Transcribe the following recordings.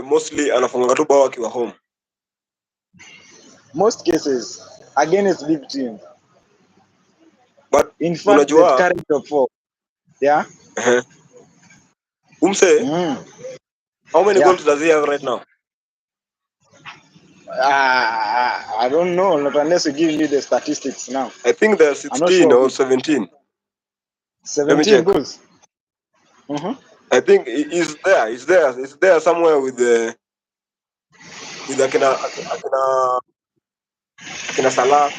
mostly anafunga tu bao akiwa home. Most cases against big team. But In fact, they've unajua carried top 4. Yeah. Umse, how many Yeah. goals does he have right now? I don't know, not unless you give me the statistics now. I think they're 16 or 17. 17 goals. I think he's there. He's there somewhere with akina Salah,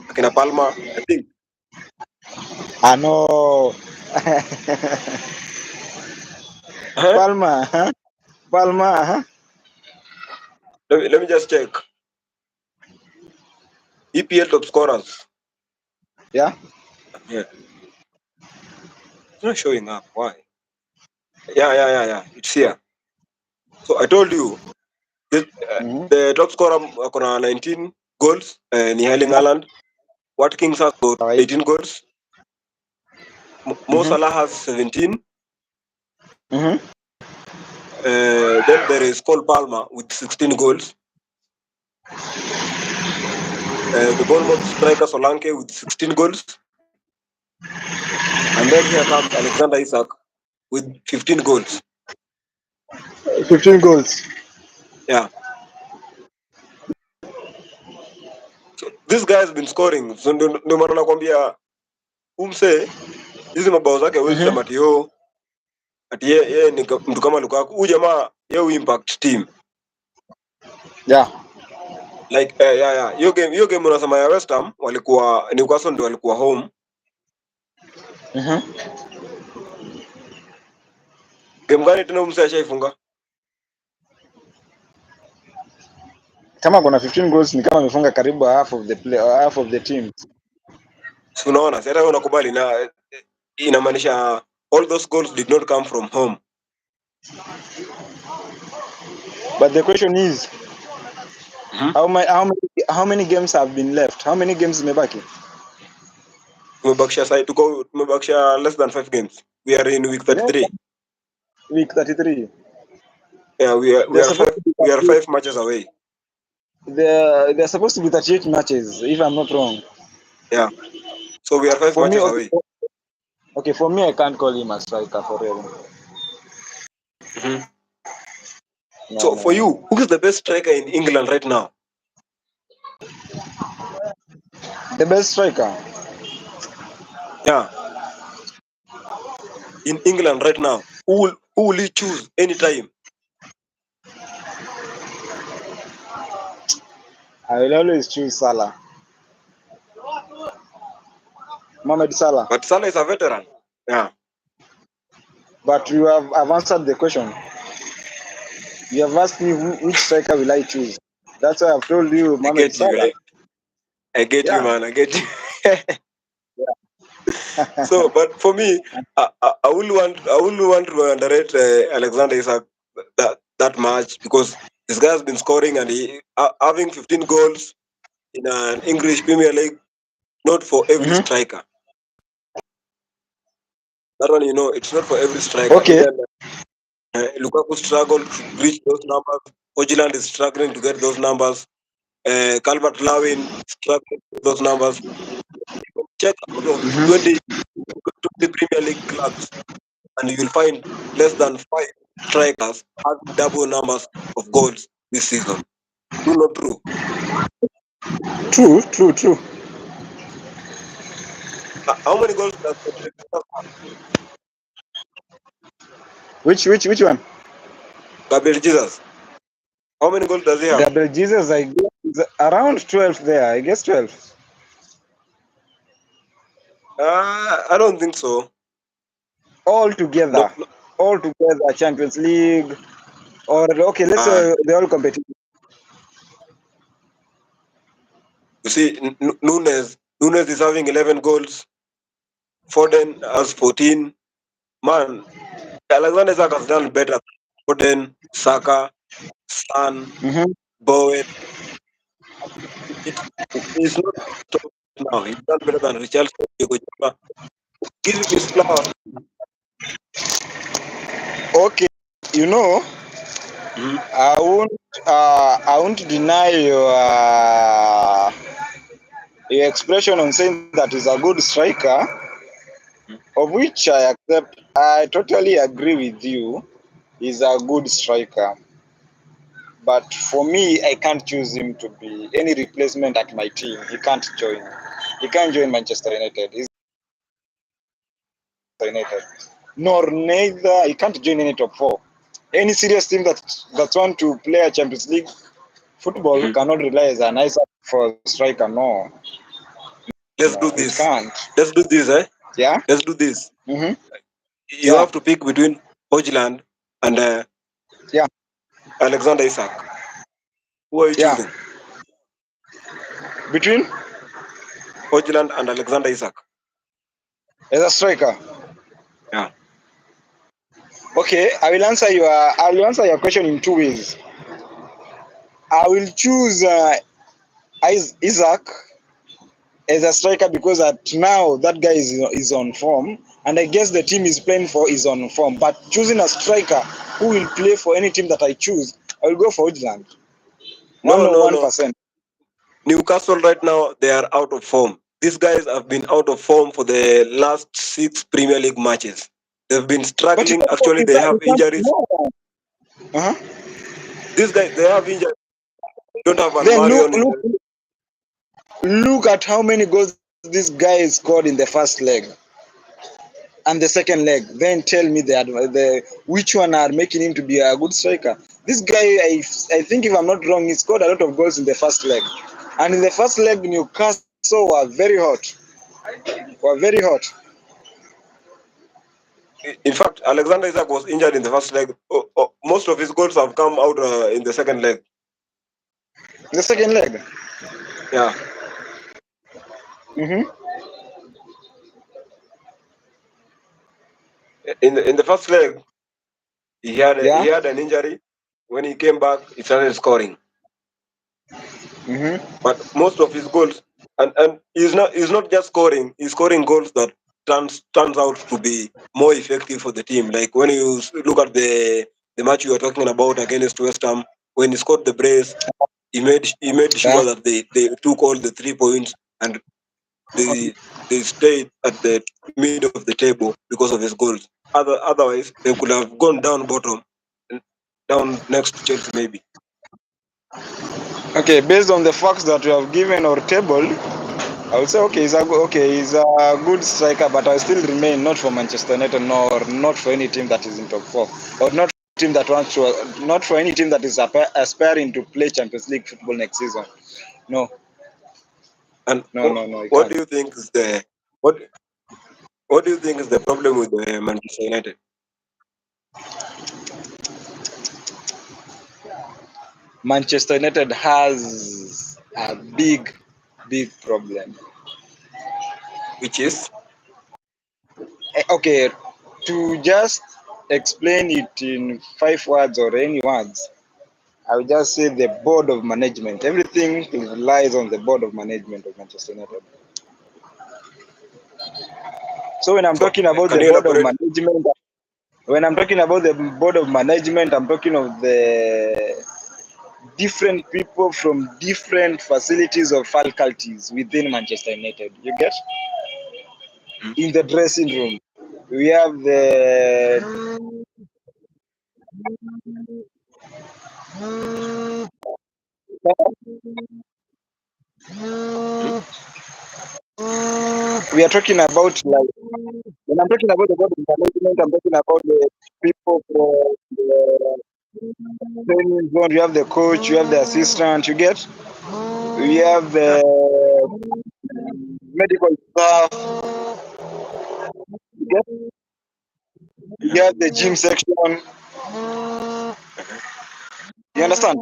akina Palma, I think. I know. Palma, huh? Palma, huh? Let me just check. EPL top scorers. Yeah. Yeah. It's not showing up. Why? Yeah. It's here. So I told you, the top scorer akona 19 goals, ni Erling Haaland. Watkins has got 18 goals. Mo Salah has 17. Then there is Cole Palmer with 16 goals. The Bournemouth striker Solanke with 16 goals. And then here comes Alexander Isak with 15 goals. 15 goals. Yeah. So this guy has been scoring. So ndio maana nakwambia Umse hizi mabao zake hawezi sema ati yeye ni mtu kama Lukaku. Huyu jamaa yeye impact team. Yeah. Like hiyo game unasema ya West Ham walikuwa Newcastle ndio walikuwa home. Game gani tena Umse ashaifunga? Kama kuna 15 goals ni kama amefunga karibu half of the team. So unaona, sasa wewe unakubali na inamaanisha all those goals did not come from home. But the question is how many games have been left? How many games zimebaki? Tumebakisha less than 5 games. We are in week 33. Week 33. Yeah, we are 5 matches away. They're supposed to be 38 matches, if I'm not wrong. Yeah. So we are 5 matches away. Okay, for me, I can't call him a striker for real. So for you, who is the best striker in England right now? The best striker? Yeah. In England right now, who will you choose anytime? I will always choose Salah. Mohamed Salah. But Salah is a veteran. Yeah. But I've answered the question. You have asked me which striker will I choose. That's why I've told you Mohamed Salah. I get you, man. I get you. So, but for me, I wouldn't want to underrate Alexander Isak that much, because this guy has been scoring and having 15 goals in an English Premier League, not for every striker. That one, it's not for every striker. Okay. Lukaku struggled to reach those numbers. Hojlund is struggling to get those numbers. Calvert-Lewin struggling to get those numbers. Check out of 20 Premier League clubs, and you will find less than 5 strikers have double numbers of goals this season. True, not true? True. How many goals does Gabriel Jesus have? Which one? Gabriel Jesus. How many goals does he have? Gabriel Jesus, I guess, is around 12 there. I guess 12. I don't think so. All together, Champions League, or okay, let's say they all competitive. You see, Nunes is having 11 goals. Foden has 14. Man, Alexander Isak has done better. Foden, Saka, Son, Bowen. It's not top now. He's done better than Richarlison. Give him his flowers. Okay, Mhm. I won't deny your expression on saying that he's a good striker, of which I accept. I totally agree with you. He's a good striker, but for me, I can't choose him to be any replacement at my team. He can't join. He can't join Manchester United. He's United. Nor neither he can't join any top four. Any serious team that want to play a Champions League football Mhm. cannot rely as an Isaac for a striker. No, Let's no, do it this. can't. Let's do this, eh? Yeah. Let's do this. Mm-hmm. You Yeah. have to pick between Hojland and Yeah. Alexander Isak. Who are you Yeah. choosing? Between Hojland and Alexander Isak. as a striker. Yeah. Okay, I'll answer your question in two ways. I will choose Isaac as a striker because at now that guy is on form, and I guess the team is playing for is on form. But choosing a striker who will play for any team that I choose, I will go for Ojland. No, no, no. 101%. Newcastle right now, they are out of form. These guys have been out of form for the last 6 Premier League matches. They've been But struggling. Actually, they have you can't injuries. no. Uh-huh. These guys, they have injuries. They don't have Then Marion in the. look at how many goals this guy scored in the first leg and the second leg. Then tell me which one are making him to be a good striker. This guy, I think if I'm not wrong, he scored a lot of goals in the first leg, and in the first leg, Newcastle were very hot. Were very hot. In fact, Alexander Isak was injured in the first leg. Most of his goals have come out in the second leg. The second leg. Yeah. Mm-hmm. In the first leg, he Yeah. had an injury. When he came back, he started scoring. Mm-hmm. But most of his goals, and he's not just scoring. He's scoring goals that turns out to be more effective for the team. Like when you look at the match you were talking about against West Ham, when he scored the brace, he made Yeah. sure that they took all the 3 points, and they stayed at the mid of the table because of his goals. Otherwise, they could have gone down bottom, down next to Chelsea maybe. Okay. Based on the facts that you have given or table, I would say okay, he's a good striker, but I still remain not for Manchester United nor not for any team that is in top four, or not for team that wants to, not for any team that is aspiring to play Champions League football next season. No, And no, I what can't. do you think is the what what do you think is the problem with Manchester United? Manchester United has a big problem. Which is Okay, to just explain it in 5 words or any words, I would just say the board of management. Everything relies on the board of management of Manchester United. So when I'm so. talking about Can the you board of elaborate? management, when I'm talking about the board of management, I'm talking of the different people from different facilities or faculties within Manchester United. You get Mhm. in the dressing room. We have the Mhm. we are talking about like when I'm talking about the board of management, I'm talking about the people from the training zone. You have the coach, you have the assistant. You get we have the medical staff. You get we have the gym section. You understand?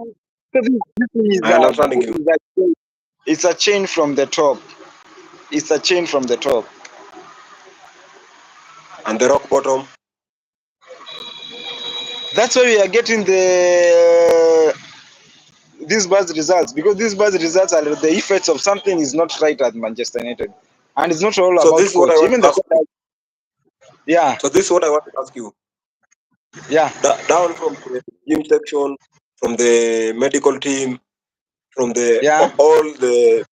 So this thing I understanding you. it's a chain from the top. It's a chain from the top. And the rock bottom. That's why we are getting these bad results because these bad results are the effects of something is not right at Manchester United, and it's not all So this about is what I coach. want Even to the ask you. coach, yeah, So this is what I want to ask you. Yeah, Down from the gym section, from the medical team, from the yeah, all the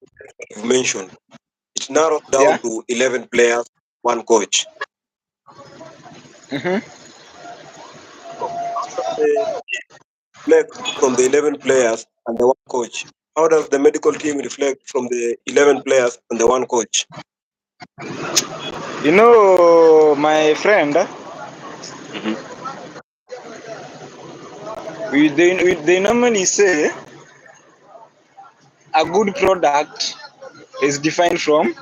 you've mentioned, it narrows yeah. down to 11 players, one coach. Mm-hmm. The reflect from the 11 players and the one coach. How does the medical team reflect from the 11 players and the one coach? You know, my friend, Mhm. they normally say a good product is defined from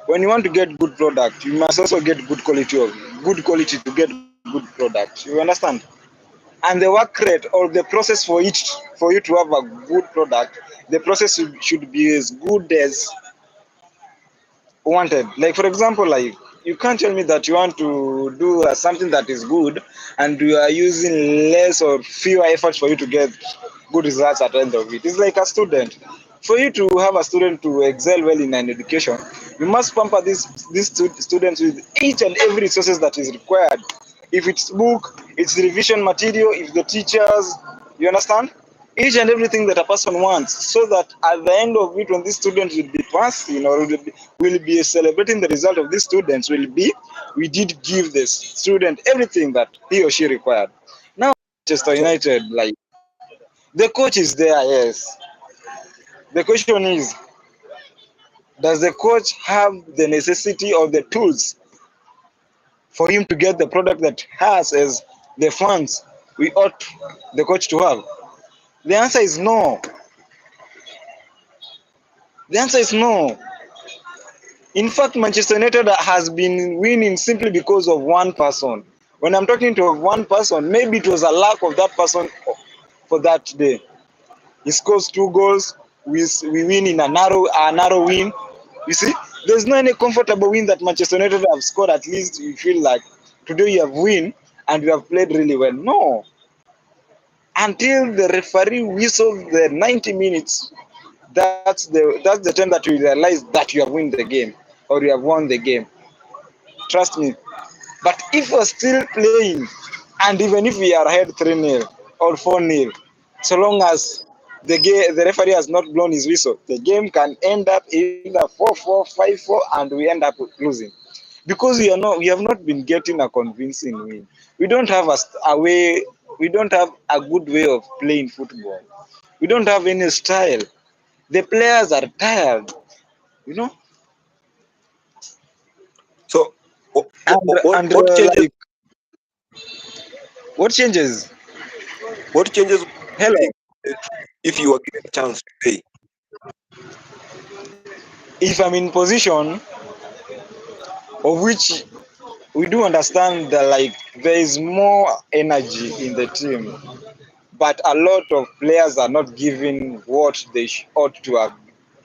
when you want to get good product, you must also get good quality to get good product. You understand? And the work rate or the process for you to have a good product, the process should be as good as wanted. Like for example, like you can't tell me that you want to do something that is good and you are using less or fewer efforts for you to get good results at the end of it. It's like a student. For you to have a student to excel well in an education, you must pamper these students with each and every resources that is required. If it's book, it's revision material, if the teachers, you understand? Each and everything that a person wants, so that at the end of it, when these students will be passing or will be celebrating the result of these students, will be we did give this student everything that he or she required. Now, Manchester So, United, like the coach is there, yes. The question is, does the coach have the necessity or the tools for him to get the product that has as the fans we ought the coach to have? The answer is no. The answer is no. In fact, Manchester United has been winning simply because of one person. When I'm talking to one person, maybe it was a lack of that person for that day. He scores 2 goals. We win in a narrow win. You see, there's no any comfortable win that Manchester United have scored. At least you feel like today you have win and you have played really well. No, until the referee whistles the 90 minutes, that's the time that you realize that you have won the game or you have won the game. Trust me. But if we're still playing, and even if we are ahead 3-0 or 4-0, so long as the referee has not blown his whistle, the game can end up either 4-4, 5-4, and we end up losing. Because we have not been getting a convincing win. We don't have a way, we don't have a good way of playing football. We don't have any style. The players are tired, you know. so And and what changes? like what changes? What changes Hello. if you were given a chance today? If I'm in position of which we do understand that like there is more energy in the team, but a lot of players are not giving what they ought to have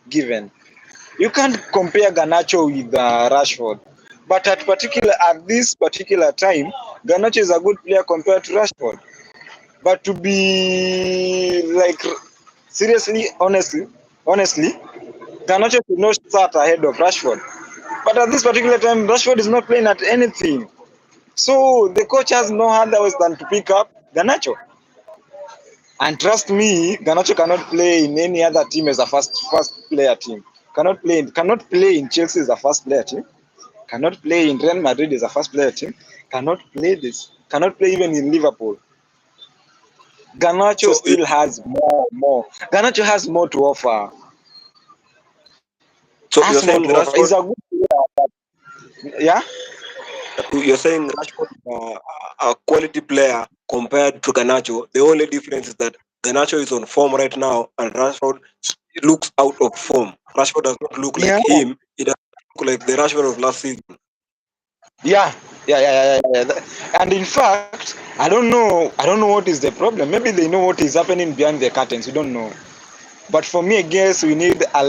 given. You can't compare Garnacho with Rashford, but at this particular time, Garnacho is a good player compared to Rashford. But to be like seriously, honestly, Garnacho should not start ahead of Rashford. But at this particular time, Rashford is not playing at anything. So the coach has no other ways than to pick up Garnacho. And trust me, Garnacho cannot play in any other team as a first player team. Cannot play in Chelsea as a first player team. Cannot play in Real Madrid as a first player team. Cannot play this. Cannot play even in Liverpool. Garnacho So, still has more. Garnacho has more to offer. so Has you're more saying to offer. He's Rashford? a good player. Yeah. You're saying Rashford is a quality player compared to Garnacho. The only difference is that Garnacho is on form right now, and Rashford looks out of form. Rashford does not look like Yeah. him. He does not look like the Rashford of last season. Yeah, yeah. And in fact, I don't know what is the problem. Maybe they know what is happening behind the curtains. We don't know. But for me, I guess we need at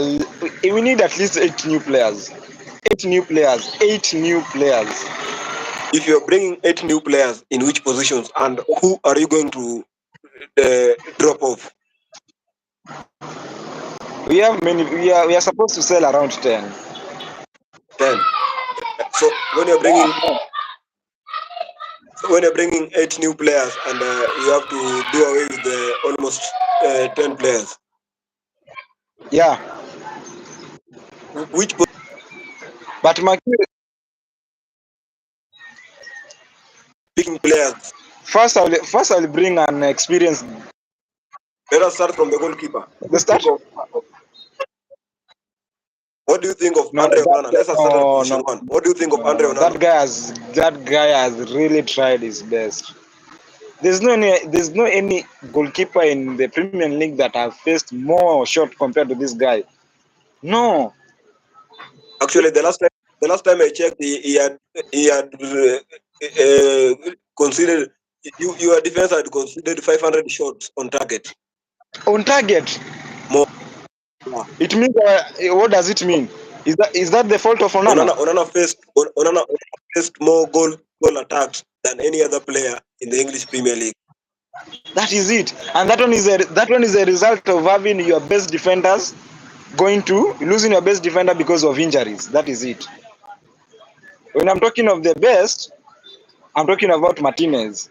least 8 new players. 8 new players. 8 new players. If you're bringing 8 new players, in which positions, and who are you going to drop off? We have many. We are supposed to sell around 10. 10. So when you're bringing 8 new players and you have to do away with the almost 10 players, Yeah, which but picking players? first I'll bring an experienced. Let us start from the goalkeeper. The start? What do you think of No, Andre that Onana? guy, Let's start at position one. What do you think of Andre no. Onana? That guy has really tried his best. There's no any goalkeeper in the Premier League that have faced more shot compared to this guy. No, Actually, the last time I checked, he had considered your defense had considered 500 shots on target. on target. More. Yeah. It means what does it mean? Is that the fault of Onana? Onana faced more goal attacks than any other player in the English Premier League. That is it, and that one is a result of having your best defenders losing your best defender because of injuries. That is it. When I'm talking of the best, I'm talking about Martinez.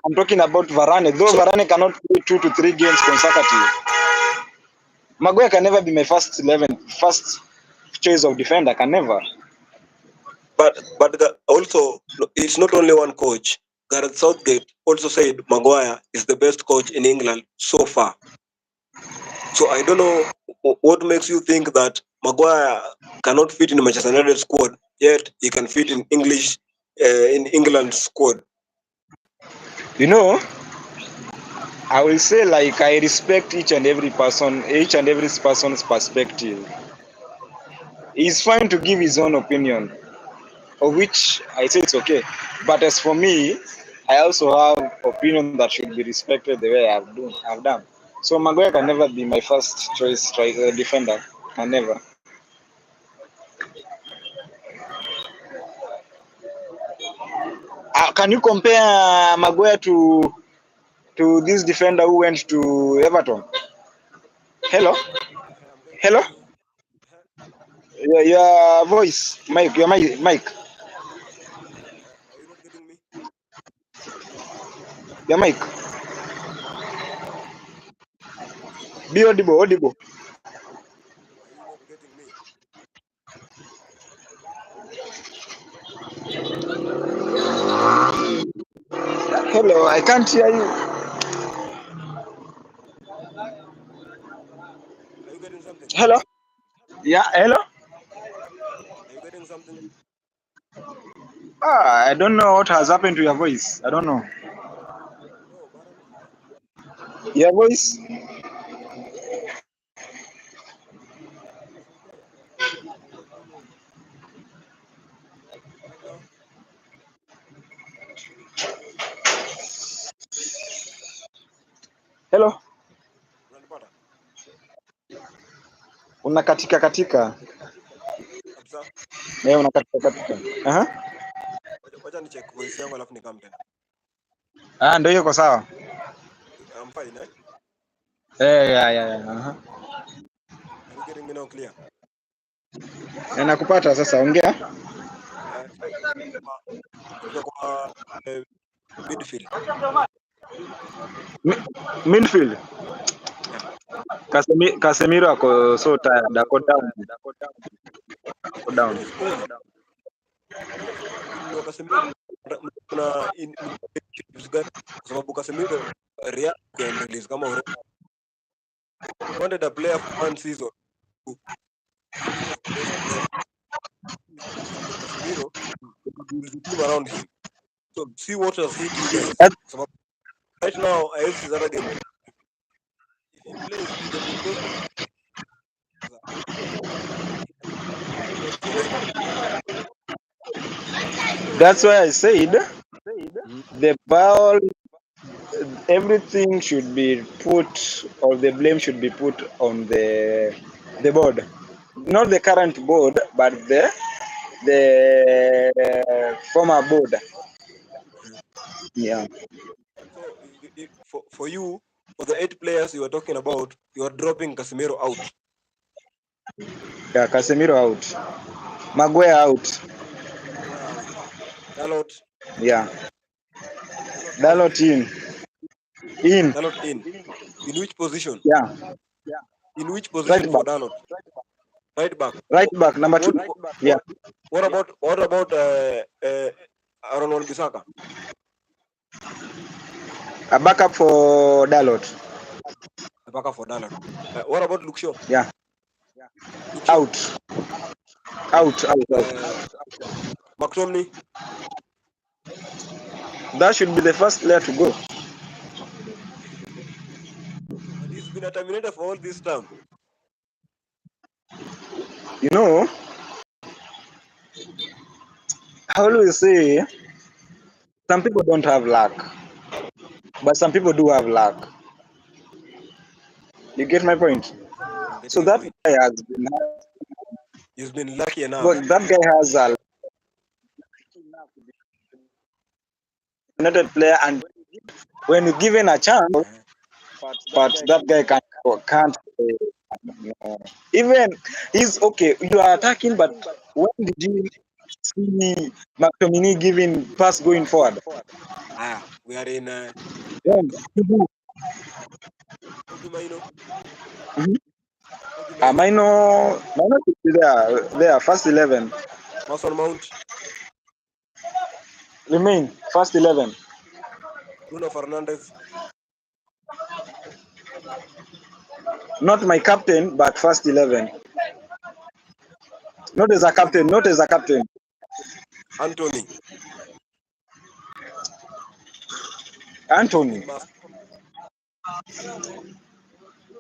I'm talking about Varane. Though So, Varane cannot play 2 to 3 games consecutive, Maguire can never be my first choice of defender. Can never. but also it's not only one coach. Gareth Southgate also said Maguire is the best coach in England so far. So I don't know what makes you think that Maguire cannot fit in Manchester United squad, yet he can fit in England's squad. You know, I will say like I respect each and every person's perspective. He's fine to give his own opinion, of which I say it's okay. But as for me, I also have opinion that should be respected the way I've done. So Maguire can never be my first choice defender. Can never. Can you compare Maguire to this defender who went to Everton? Hello, I'm getting hello. you. Your voice, Mike. Your mic. Are you not getting me? Your mic. Be audible. Audible. Are you not getting me? Hello. I can't hear you. Are you getting something? Hello. Yeah. Hello. Are you getting something? I don't know what has happened to your voice. I don't know. No, but I'm here. Your voice. It's okay. I'm continuing. Right now, Hello. unanipata Unakatika katika. kabisa. Unakatika katika. Wacha ni check voice yangu alafu nikam tena. Ndio hiyo, kwa sawa. I'm fine, eh? Yeah. Are you getting me now clear? Nakupata sasa, ongea. So tulikuwa kwa midfield. Midfield. Yeah. Casemiro ako so tired, ako down. Ako down. He's old. Kununua Casemiro kuna initiatives gani? Kwa sababu Casemiro Real release kama already wanted a player for one season to be the best player. Casemiro build the team around him. So see what has hit you guys. So right now, AFC Zara game. If he plays, he's the best for them. That's why I said Mhm. the ball, everything should be put, or the blame should be put on the board, not the current board, but the former board. Yeah, So for you, for the 8 players you were talking about, you are dropping Casemiro out. Casemiro out, Maguire out. Dalot. Yeah. Dalot out. Dalot in. In. Dalot in. In which position? Yeah. In which Right position for back. Dalot? Right back. Right back. Number 2. What Yeah. what about Aaron Wan-Bissaka? A backup for Dalot. The backup for Dalot. What about Luke Shaw? Yeah. Luke Shaw. Out. Out. McTominay. That should be the first player to go. But he's been a Terminator for all this time. You know, I always say some people don't have luck, but some people do have luck. You get my point? I'm getting So your that point. guy has been, He's been lucky enough. but that guy has a United player, and when you're given a chance, but that guy can't. No. Even he's okay. You are attacking, but when did you see McTominay giving pass going forward? We are in When? Kobe Maino. Mhm. Kobe Maino. Mino should be there, first 11. Mason Mount. Remain, first 11. Bruno Fernandes. Not my captain, but first 11. Not as a captain, not as a captain. Anthony. Anthony.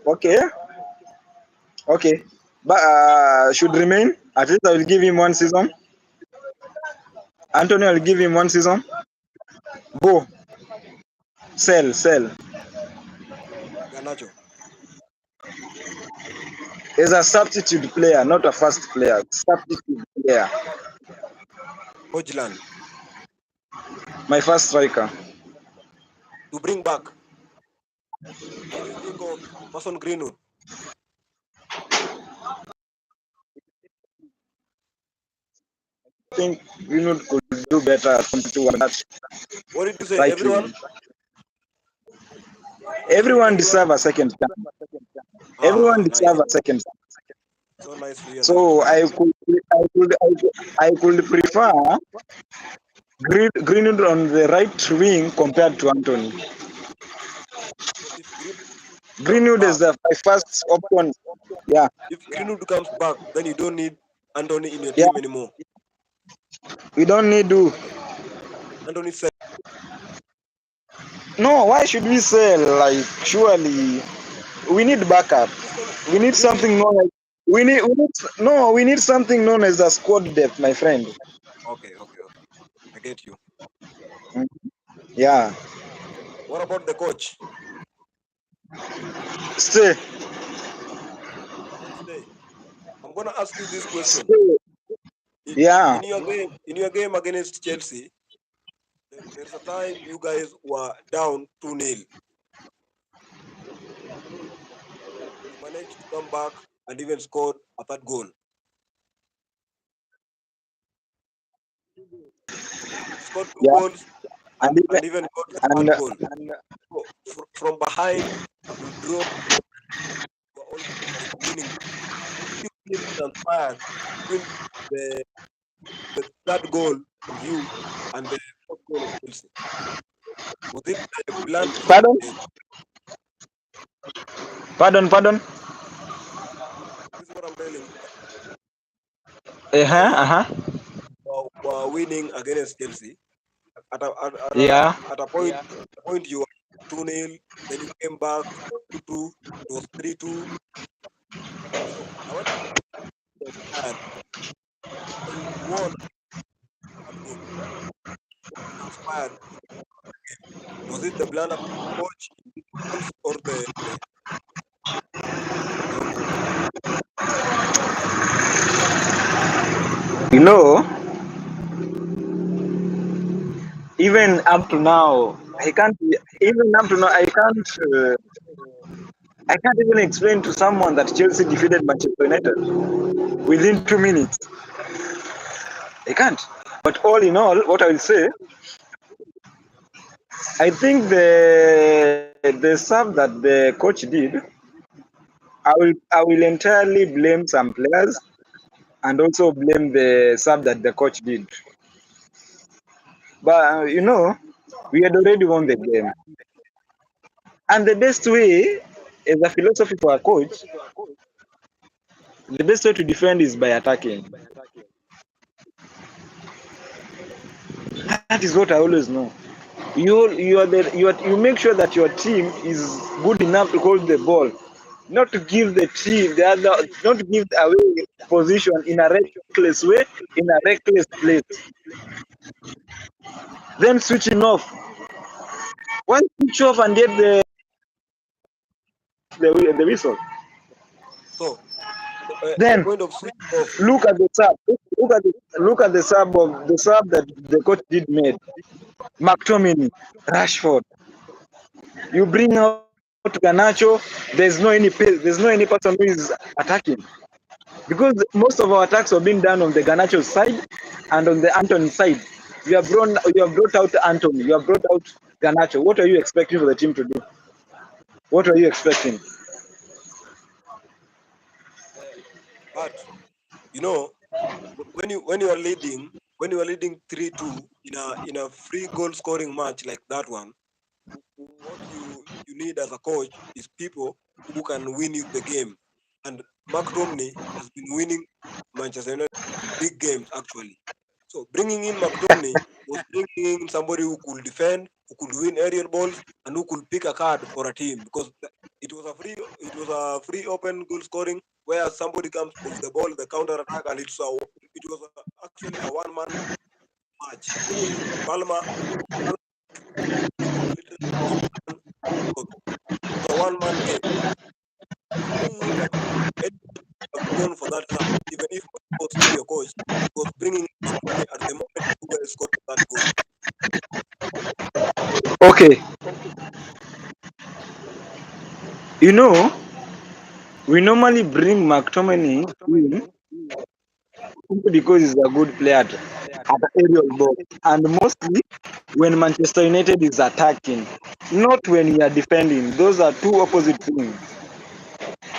Okay, okay. But should remain. At least I will give him one season. Anthony will give him one season. Go. Sell. Garnacho. Is a substitute player, not a first player. Substitute player. Hojland. My first striker. To bring back. What do you think of Mason Greenwood? I think Greenwood could do better at 22 and that's What did you say? right Everyone? wing. What did you say? Everyone deserves a second chance. Everyone Nice. deserves a second chance. So nice to hear that. So I could prefer Greenwood on the right wing compared to Anthony. If Greenwood Greenwood back, is my first option. Yeah, if Greenwood comes back, then you don't need Anthony in your yeah. team anymore. We don't need to. Anthony said, No, why should we sell? Like, surely we need backup. We need something known as we need something known as a squad depth, my friend. okay. I get you. Yeah. What about the coach? Stay. Coach Day. I'm gonna ask you this question. Stay. Yeah. In your game against Chelsea, there's a time you guys were down 2-0. You managed to come back and even scored a third goal. You scored two Yeah. goals And and even got the and, third goal. So, from behind, you draw, you are almost winning. You feel transpired between the third goal of you and the fourth goal of Chelsea. Was it a planned pardon? game? Pardon. This is what I'm telling you. Uh-huh. Were winning against Chelsea. Yeah. At a point you were 2-0, then you came back 2-2, it was 3-2. So I want to understand when you won that goal, what transpired? Was it the blunder from the coach or the You know, even up to now, I can't. Even up to now, I can't even explain to someone that Chelsea defeated Manchester United within 2 minutes. I can't. But all in all, what I will say, I think the sub that the coach did, I will entirely blame some players and also blame the sub that the coach did. But we had already won the game, and the best way, as a philosophy for a coach, the best way to defend is by attacking. That is what I always know. You make sure that your team is good enough to hold the ball, not to give not to give away position in a reckless way, in a reckless place. Then switching off. Why switch off and get the whistle? So the Then point of switch off. look at the sub. Look at the sub that the coach did made. McTominay, Rashford. You bring out Garnacho. There's no any person who is attacking, because most of our attacks were being done on the Garnacho side and on the Anthony side. You have brought out Anthony. You have brought out Garnacho. What are you expecting for the team to do? What are you expecting? But you know, when you are leading 3-2 in a free goal scoring match like that one, what you need as a coach is people who can win you the game. And Mark Romney has been winning Manchester United big games actually. So bringing in McTominay was bringing in somebody who could defend, who could win aerial balls, and who could pick a card for a team, because it was a free open goal scoring where somebody comes with the ball, the counter attack, and it was actually a one man match. Palmer was a one man game. Bringing in have gone for that sub, even if he was still your coach, he was bringing somebody at the moment who guys scored that goal. Okay, you know, we normally bring McTominay in simply because he's a good player at the aerial ball, and mostly when Manchester United is attacking, not when we are defending. Those are two opposite things.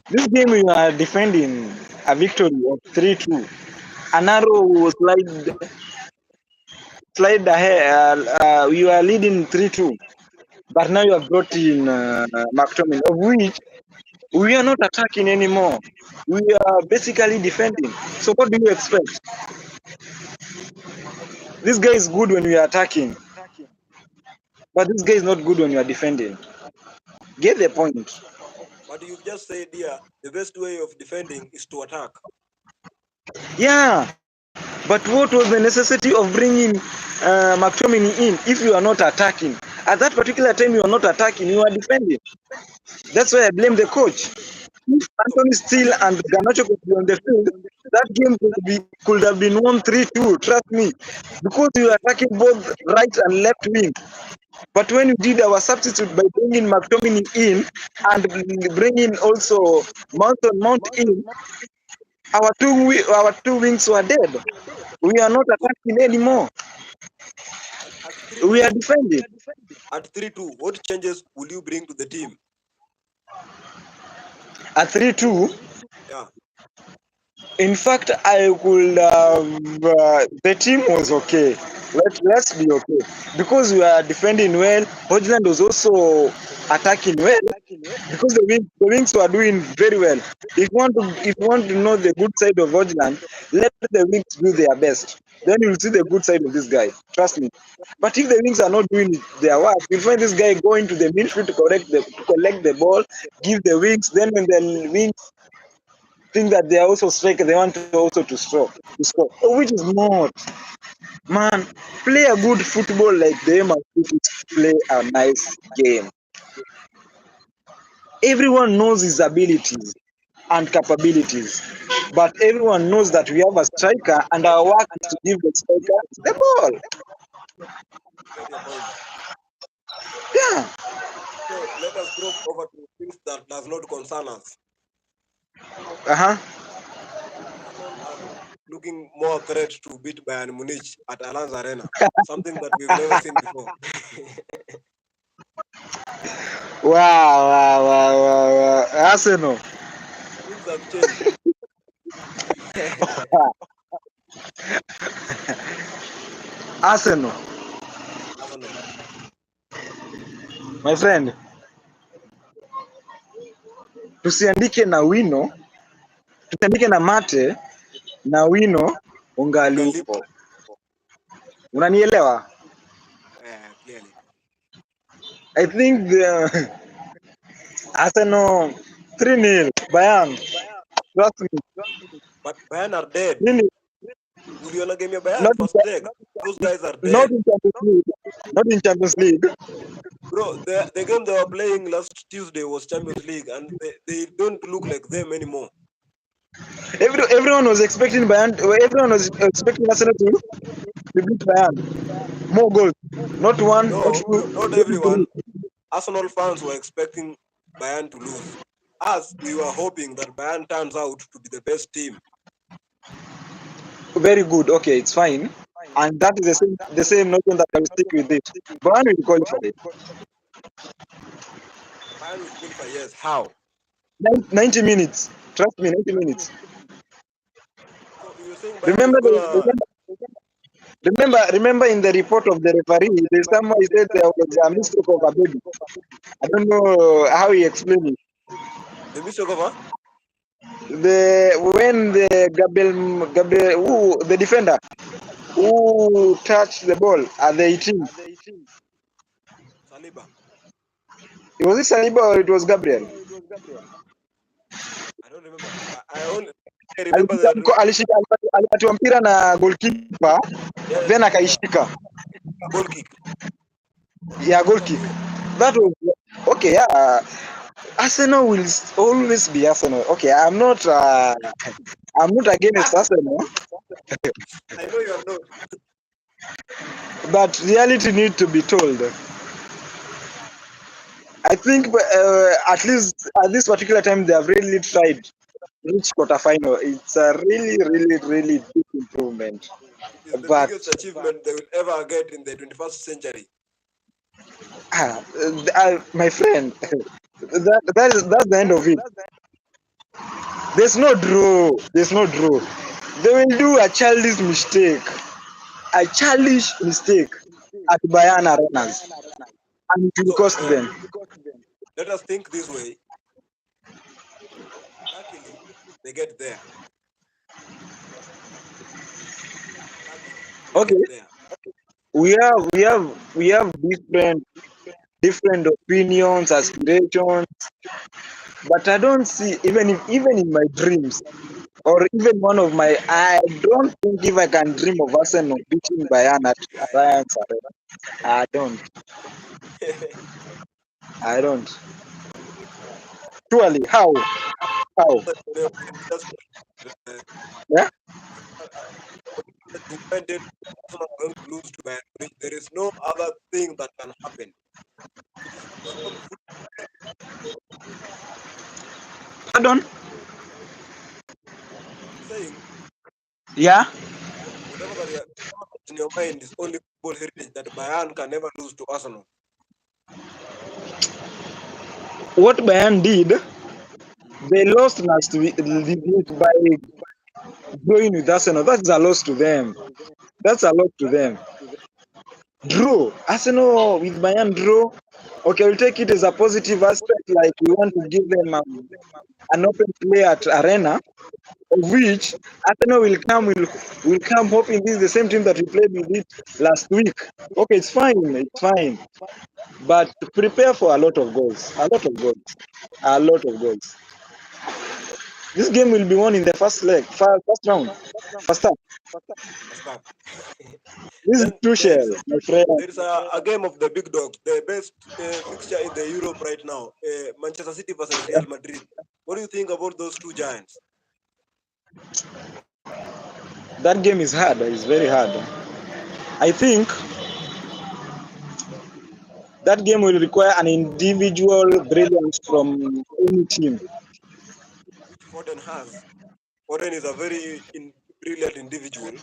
This game we are defending a victory of 3-2. An arrow slide ahead. We were leading 3-2, but now you have brought in McTominay, of which we are not attacking anymore. We are basically defending. So what do you expect? This guy is good when we are attacking, but this guy is not good when you are defending. Get the point? But you've just said here the best way of defending is to attack. Yeah, but what was the necessity of bringing McTominay in if you are not attacking? At that particular time, you are not attacking, you are defending. That's why I blame the coach. If So Anthony Steele and Garnacho could be on the field, that game could have been won 3-2. Trust me, because you are attacking both right and left wing. But when we did our substitute by bringing McTominay in and bringing also Mount in, our two wings were dead. We are not attacking anymore. at We are 3-2, defending. what changes will you bring to the team? At 3-2, Yeah. in fact, I could the team was okay. Let's be okay. Because we are defending well, Hojland was also attacking well. Because the wings were doing very well. If you want to know the good side of Hojland, let the wings do their best. Then you'll see the good side of this guy. Trust me. But if the wings are not doing their work, you'll find this guy going to the midfield to collect the ball, give the wings. Then when the wings think that they are also striker, they want to also to score, which is not. Man, play a good football like the aim of it is play a nice game. Everyone knows his abilities and capabilities, but everyone knows that we have a striker and our work is to give the striker the ball. Get your point. Yeah. So let us cross over to things that does not concern us. Uh-huh. Arsenal are looking more threat to beat Bayern Munich at Allianz Arena, something that we've never seen before. Wow. Arsenal. Things have changed. Arsenal. Arsenal. My friend, tusiandike na wino, tusiandike na mate na wino ungali upo. Unanielewa? Clearly. I think the Arsenal 3-0 Bayern. Trust me. But Bayern are dead. 3-0. Uliona game ya Bayern Not in, first leg. Those guys are not dead. in Champions League. Not in Champions League. Bro, the game they were playing last Tuesday was Champions League, and they don't look like them anymore. Everyone was expecting Bayern. Everyone was expecting Arsenal to beat Bayern. More goals. Not one, not No, two, not not three. everyone. Arsenal fans were expecting Bayern to lose. Us, we were hoping that Bayern turns out to be the best team. Very good. Okay, it's fine. And that is the same notion that I will stick with it. Bayern will qualify. Bayern will qualify, yes. How? 90 minutes. Trust me, 90 minutes. So you're saying Bayern is Remember, gonna remember in the report of the referee, there's someone said there was a mistake of a baby. I don't know how he explained it. the mistake of When the Gabriel, the defender who touched the ball at the 18, Saliba. was it Saliba or it was Gabriel? I don't remember. I only remember the Alipatiwa mpira na goalkeeper yes, then akaishika. goal kick. Yeah, goal kick. That was okay. Yeah, Arsenal will always be Arsenal. Okay, I'm not against Arsenal, I know you are not. but reality need to be told. I think at least at this particular time they have really tried to reach quarterfinal. It's a really big improvement. It is the But biggest achievement they will ever get in the 21st century. my friend, that's the end of it. There's no draw. There's no draw. They will do a childish mistake at Bayern Arenas, and it will So cost them. let us think this way. Luckily, they get there. Luckily, they Okay, get there. we have different opinions, aspirations, but I don't see even in my dreams or even one of my I don't think if I can dream of Arsenal beating Bayern at Allianz Arena. I don't. I don't. Surely, how? How? Just Yeah. dependent Arsenal are going to lose to Bayern Munich. There is no other thing that can happen. It is all Pardon? saying Yeah. whatever that's in your mind is only football heritage that Bayern can never lose to Arsenal. What Bayern did, they lost last week by drawing with Arsenal. That's a loss to them. That's a loss to them. Draw. Arsenal with Bayern draw. Okay, we'll take it as a positive aspect, like we want to give them an open play at Arena, of which Arsenal will come hoping this is the same team that we played with it last week. Okay, it's fine. But prepare for a lot of goals. A lot of goals. This game will be won in the first leg, first round, first half. Stop. This is Then crucial, my friend. there is a game of the big dogs, the best fixture in the Europe right now, Manchester City versus Real Madrid. What do you think about those two giants? That game is hard. It's very hard. I think that game will require an individual brilliance from any team. Which Foden has? Foden is a very brilliant individual.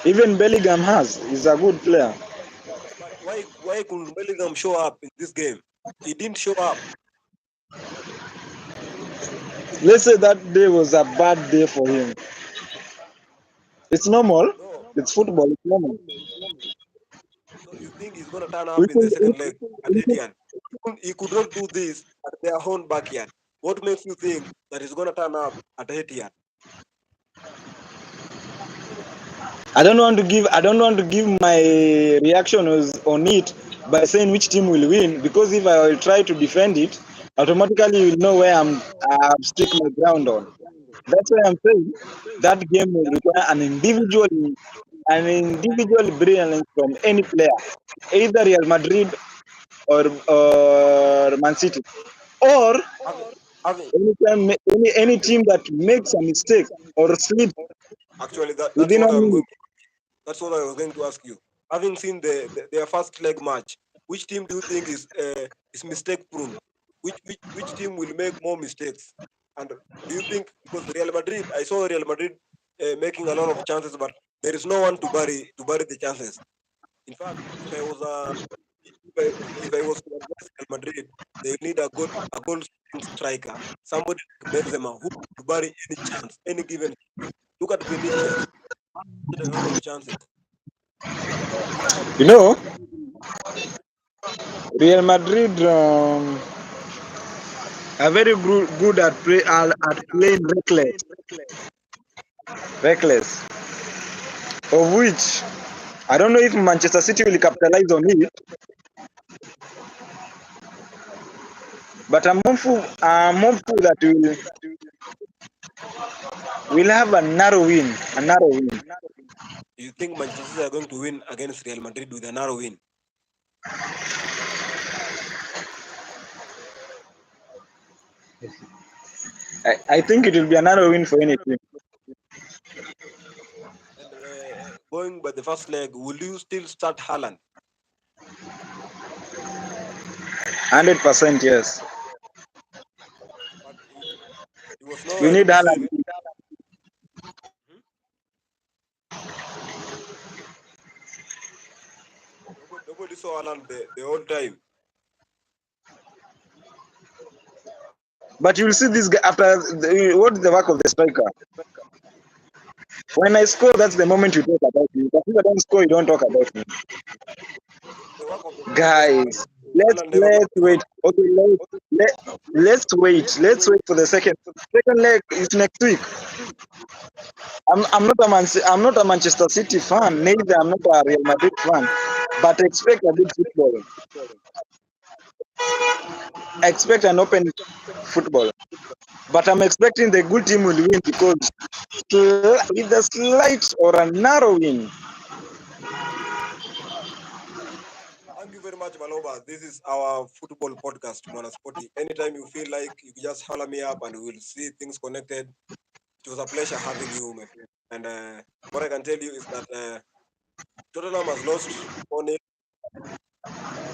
Even Bellingham is a good player. But why couldn't Bellingham show up in this game? He didn't show up. Let's say that day was a bad day for him. It's normal. No. It's football. It's normal. So you think he's gonna turn We up in the think, second leg at Etihad? He could not do this at their own backyard. What makes you think that he's gonna turn up at Etihad? I don't want to give my reaction on it by saying which team will win, because if I will try to defend it, automatically you will know where I'm stick my ground on. That's why I'm saying that game will require an individual brilliance from any player, either Real Madrid or Man City, or Having, having any team that makes a mistake or slip actually that's within what 1 I'm minute. going. That's what I was going to ask you. Having seen their first leg match, which team do you think is mistake prone? Which team will make more mistakes? And do you think, because Real Madrid, I saw Real Madrid making a lot of chances, but there is no one to bury the chances. In fact, if I was to advise Real Madrid, they need a goal striker, somebody like Benzema who could bury any chance, any given. Look at Vinicius, a lot of chances. You know, Real Madrid are very good at playing reckless, of which I don't know if Manchester City will capitalize on it, but I'm hopeful that we'll have a narrow win. A narrow win. Do you think Manchester City are going to win against Real Madrid with a narrow win? I think it will be a narrow win for any team. And going by the first leg, will you still start Haaland? 100% yes. But he was We nowhere to need be seen. Haaland. Hmm? Nobody saw Haaland the whole time. But you will see this guy after what is the work of the striker? When I score, that's the moment you talk about me. But if I don't score, you don't talk about me. The work of the striker is to make Guys, sure Haaland never let's misses one. wait. Okay, let's wait. Let's wait for the second leg is next week. I'm not a Manchester City fan, neither I'm not a Real Madrid fan, but expect a good football. Expect an open football. But I'm expecting the good team will win, because with a slight or a narrow win. Thank you very much, Maloba. This is our football podcast, Mwana Sporty. Anytime you feel like, you can just holler me up and we'll see things connected. It was a pleasure having you, my friend. And what I can tell you is that Tottenham has lost 4-0.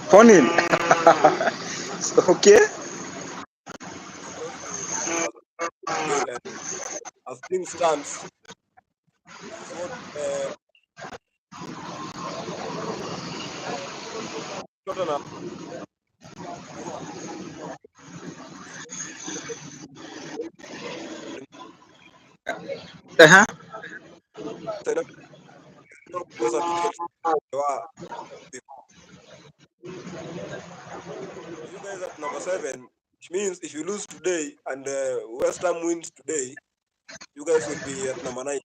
Funny. Okay. Have lost to Newcastle. And as things stands, this is what Tottenham is Uh-huh. closer to Chelsea. They were before. You guys at number 7, which means if you lose today and West Ham wins today, you guys will be at number 9.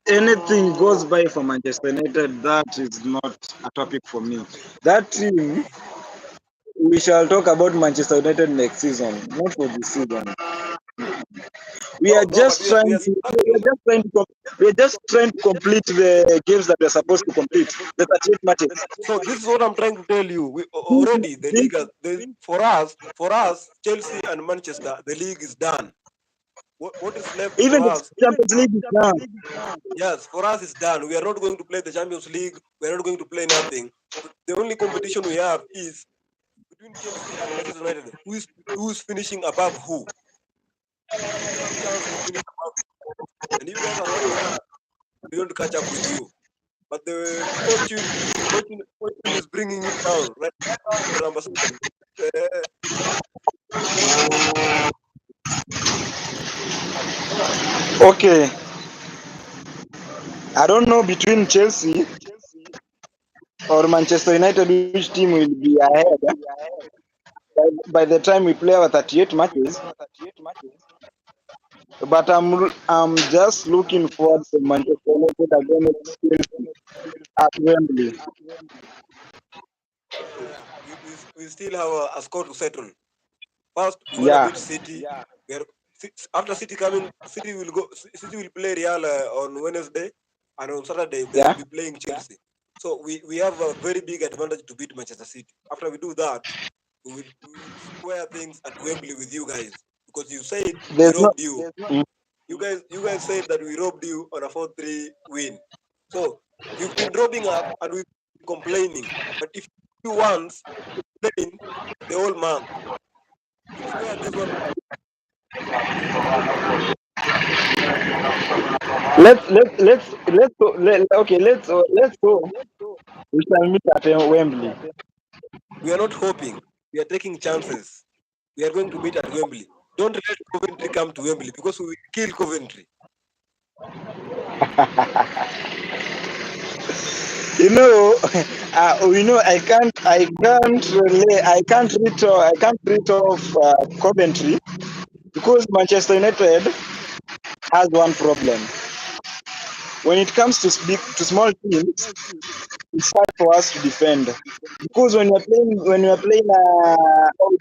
Anything goes by for Manchester United, that is not a topic for me. That team, we shall talk about Manchester United next season, not for this season. We are No, but just trying to we are just trying to we are just trying to complete the games that we are supposed to complete. The 38 matches. so this is what I'm trying to tell you. We already the league for us, Chelsea and Manchester, the league is done. What is left for Even the us? Champions League is done. Yes, for us it's done. We are not going to play the Champions League. We are not going to play nothing. The only competition we have is between Chelsea and Manchester United, who's finishing above who? We have chance to finish above, and you guys are working hard. We don't catch up with you. But the fortune is bringing you down. Right now, number 7. Uh, Okay, I don't know between Chelsea or Manchester United which team will be ahead by the time we play our 38 matches. But I'm just looking forward to Manchester United against Chelsea at Wembley. yeah. We still have a score to settle. First, we're gonna Yeah, beat City. We are, after City coming, City will play Real on Wednesday, and on Saturday they will yeah. be playing Chelsea. So we have a very big advantage to beat Manchester City. After we do that, we will square things at Wembley with you guys because you said we There's no. robbed you. Mm. You guys said that we robbed you on a 4-3 win. So you've been robbing us and we've been complaining. But if you once complain the whole month, we'll square this one. Let's go. Okay, let's go. We shall meet at Wembley. We are not hoping. We are taking chances. We are going to meet at Wembley. Don't let Coventry come to Wembley because we will kill Coventry. I can't read off Coventry because Manchester United has one problem. When it comes to small teams, it's hard for us to defend because it's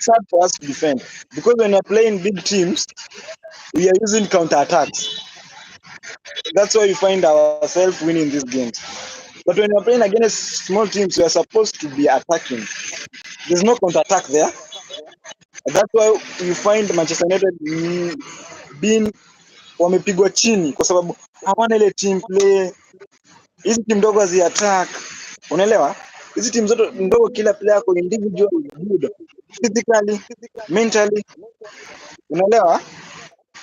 hard for us to defend because when you're playing big teams, we are using counter attacks. That's why we find ourselves winning these games. But when you're playing against small teams, you are supposed to be attacking. There's no counter attack there. That's why you find Manchester United being wamepigwa chini kwa sababu hawana ile team play. Hizi timu ndogo hazi attack, unaelewa? Hizi timu zote ndogo, kila player ako individual good physically, mentally, unaelewa?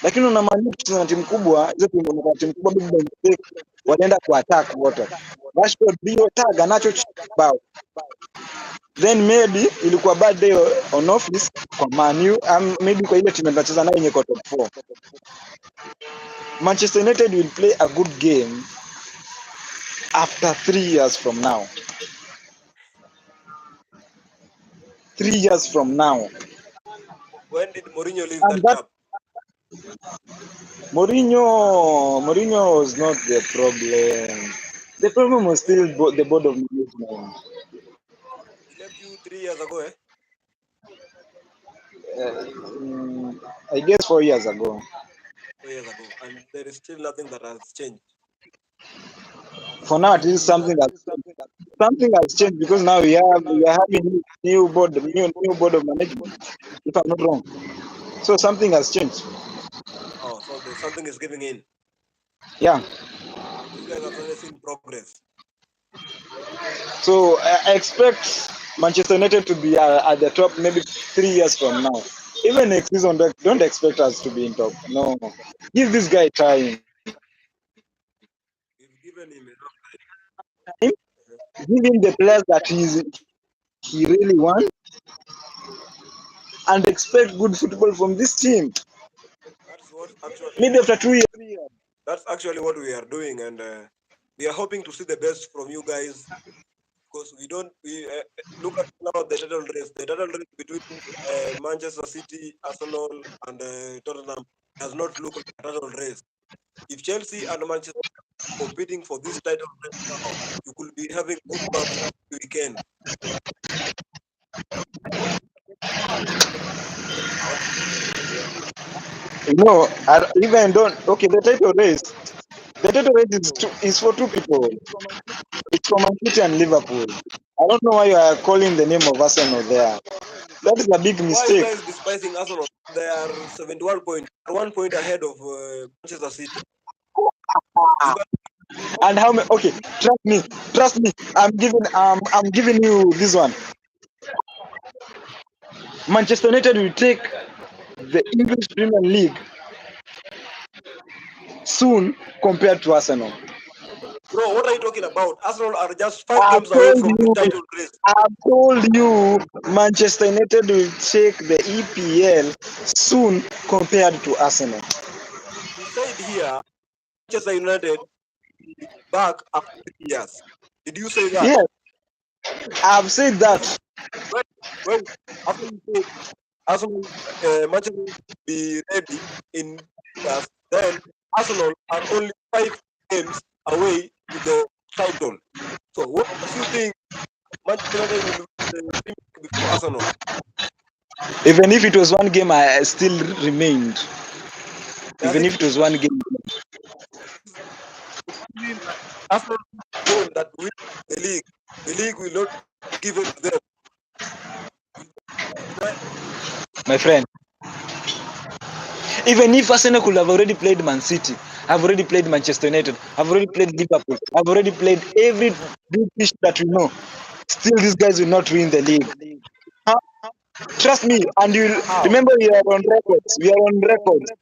Lakini unamaanisha kucheza na timu kubwa, hizo timu kubwa big mistake, wanaenda ku attack wote. Rashford bio tag nacho bao. Then maybe ilikuwa bad day on office kwa Man U, maybe kwa ile timu tunacheza nayo yenye kwa top 4. Manchester United will play a good game after 3 years from now. 3 years from now. When did Mourinho leave And that that cup? Mourinho was not the problem. The problem was still the board of management. He left you 3 years ago, eh? I guess 4 years ago. 4 years ago. And there is still nothing that has changed. For now, at least something has changed because now we are having new board of management. If I'm not wrong, so something has changed. Oh, so there's something is giving in. Yeah. You guys have started seeing progress. So I expect Manchester United to be at the top maybe 3 years from now. Even next season, don't expect us to be in top. No, give this guy time. We've given him enough Give him the players that he really wants, and expect good football from this team. That's what actually. Maybe after 2 years. That's actually what we are doing, and we are hoping to see the best from you guys because we don't. We look at now the title race. The title race between Manchester City, Arsenal, and Tottenham does not look like a title race. If Chelsea and Manchester are competing for this title race now, you could be having goosebumps this weekend. No, even don't. Okay, the title race. The title race is for two people. It's for Man City and Liverpool. I don't know why you are calling the name of Arsenal there. That is a big Why are you mistake. guys despising Arsenal? They are 71 points, 1 point ahead of Manchester City. You guys, And how many? Okay, trust me. I'm giving you this one. Manchester United will take the English Premier League soon compared to Arsenal. Bro, what are you talking about? Arsenal are just 5 I've games away told from the you, title race. I've told you, Manchester United will take the EPL soon compared to Arsenal. You said here, Manchester United back after 3 years. Did you say that? Yes, I've said that. When after you said Arsenal, Manchester will be ready in years, then Arsenal are only 5 games away to the title. So what makes you think Manchester United will win the Premier League before Arsenal? Even if it was one game, I still remained. Does Even it if it was one game. mean that Arsenal alone that win the league will not give it to them? Right? My friend, even if Arsenal could have already played Man City, I've already played Manchester United, I've already played Liverpool, I've already played every big fish that we know, still these guys will not win the league. Huh? Trust me, and you How? remember we are on records. We are on records.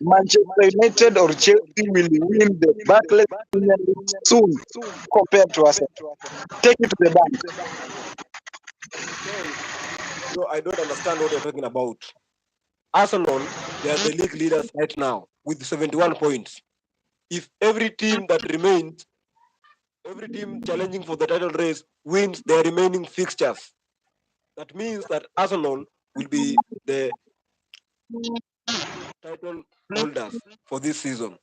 Manchester United or Chelsea will win the Barclays Premier League soon compared to Arsenal. Take it to the bank. Okay. No, I don't understand what you're talking about. Arsenal, they are the league leaders right now with 71 points. If every team that remains, every team challenging for the title race wins their remaining fixtures, that means that Arsenal will be the title holders for this season.